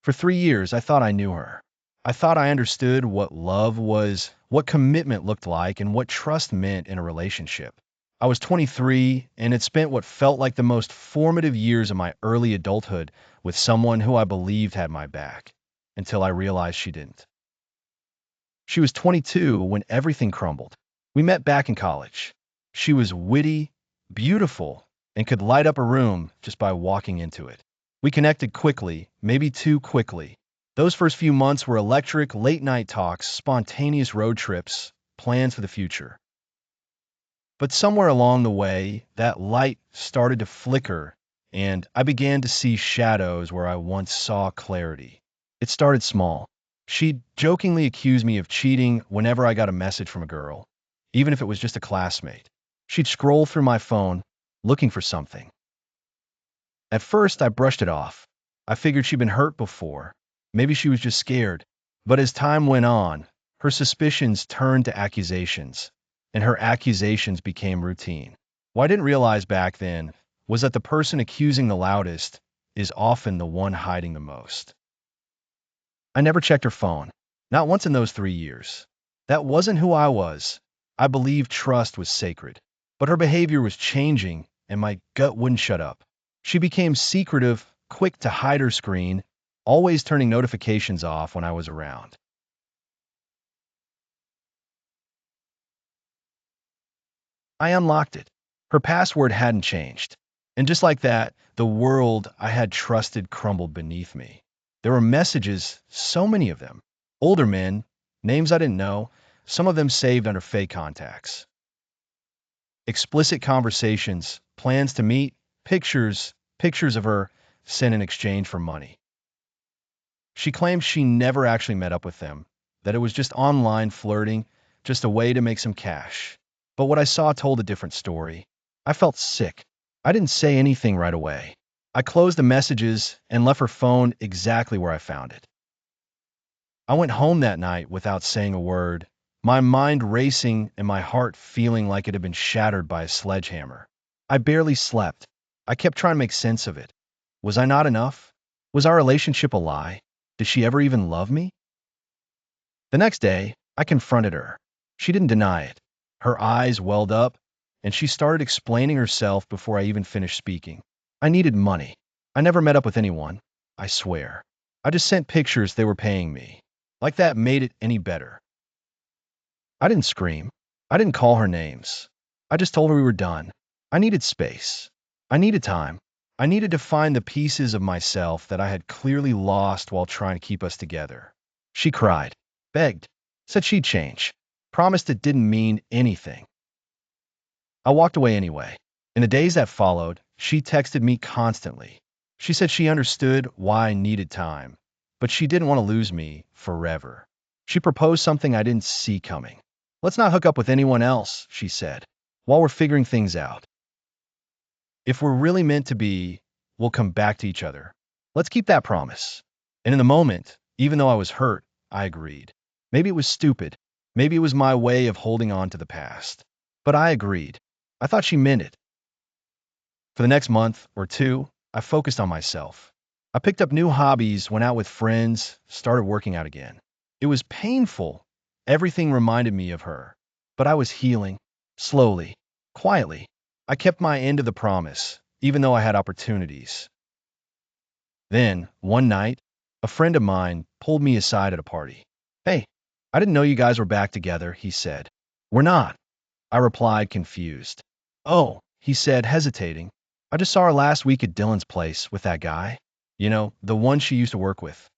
For 3 years, I thought I knew her. I thought I understood what love was, what commitment looked like, and what trust meant in a relationship. I was 23 and had spent what felt like the most formative years of my early adulthood with someone who I believed had my back, until I realized she didn't. She was 22 when everything crumbled. We met back in college. She was witty, beautiful, and could light up a room just by walking into it. We connected quickly, maybe too quickly. Those first few months were electric, late-night talks, spontaneous road trips, plans for the future. But somewhere along the way, that light started to flicker, and I began to see shadows where I once saw clarity. It started small. She'd jokingly accuse me of cheating whenever I got a message from a girl, even if it was just a classmate. She'd scroll through my phone, looking for something. At first, I brushed it off. I figured she'd been hurt before. Maybe she was just scared. But as time went on, her suspicions turned to accusations, and her accusations became routine. What I didn't realize back then was that the person accusing the loudest is often the one hiding the most. I never checked her phone, not once in those 3 years. That wasn't who I was. I believed trust was sacred. But her behavior was changing, and my gut wouldn't shut up. She became secretive, quick to hide her screen, always turning notifications off when I was around. I unlocked it. Her password hadn't changed. And just like that, the world I had trusted crumbled beneath me. There were messages, so many of them. Older men, names I didn't know, some of them saved under fake contacts. Explicit conversations, plans to meet, pictures of her sent in exchange for money. She claimed she never actually met up with them, that it was just online flirting, just a way to make some cash. But what I saw told a different story. I felt sick. I didn't say anything right away. I closed the messages and left her phone exactly where I found it. I went home that night without saying a word, my mind racing and my heart feeling like it had been shattered by a sledgehammer. I barely slept. I kept trying to make sense of it. Was I not enough? Was our relationship a lie? Did she ever even love me? The next day, I confronted her. She didn't deny it. Her eyes welled up, and she started explaining herself before I even finished speaking. I needed money. I never met up with anyone, I swear. I just sent pictures they were paying me. Like that made it any better. I didn't scream. I didn't call her names. I just told her we were done. I needed space. I needed time. I needed to find the pieces of myself that I had clearly lost while trying to keep us together. She cried, begged, said she'd change, promised it didn't mean anything. I walked away anyway. In the days that followed, she texted me constantly. She said she understood why I needed time, but she didn't want to lose me forever. She proposed something I didn't see coming. Let's not hook up with anyone else, she said, while we're figuring things out. If we're really meant to be, we'll come back to each other. Let's keep that promise. And in the moment, even though I was hurt, I agreed. Maybe it was stupid. Maybe it was my way of holding on to the past. But I agreed. I thought she meant it. For the next month or two, I focused on myself. I picked up new hobbies, went out with friends, started working out again. It was painful. Everything reminded me of her. But I was healing, slowly, quietly. I kept my end of the promise, even though I had opportunities. Then, one night, a friend of mine pulled me aside at a party. Hey, I didn't know you guys were back together, he said. We're not, I replied, confused. Oh, he said, hesitating. I just saw her last week at Dylan's place with that guy. You know, the one she used to work with.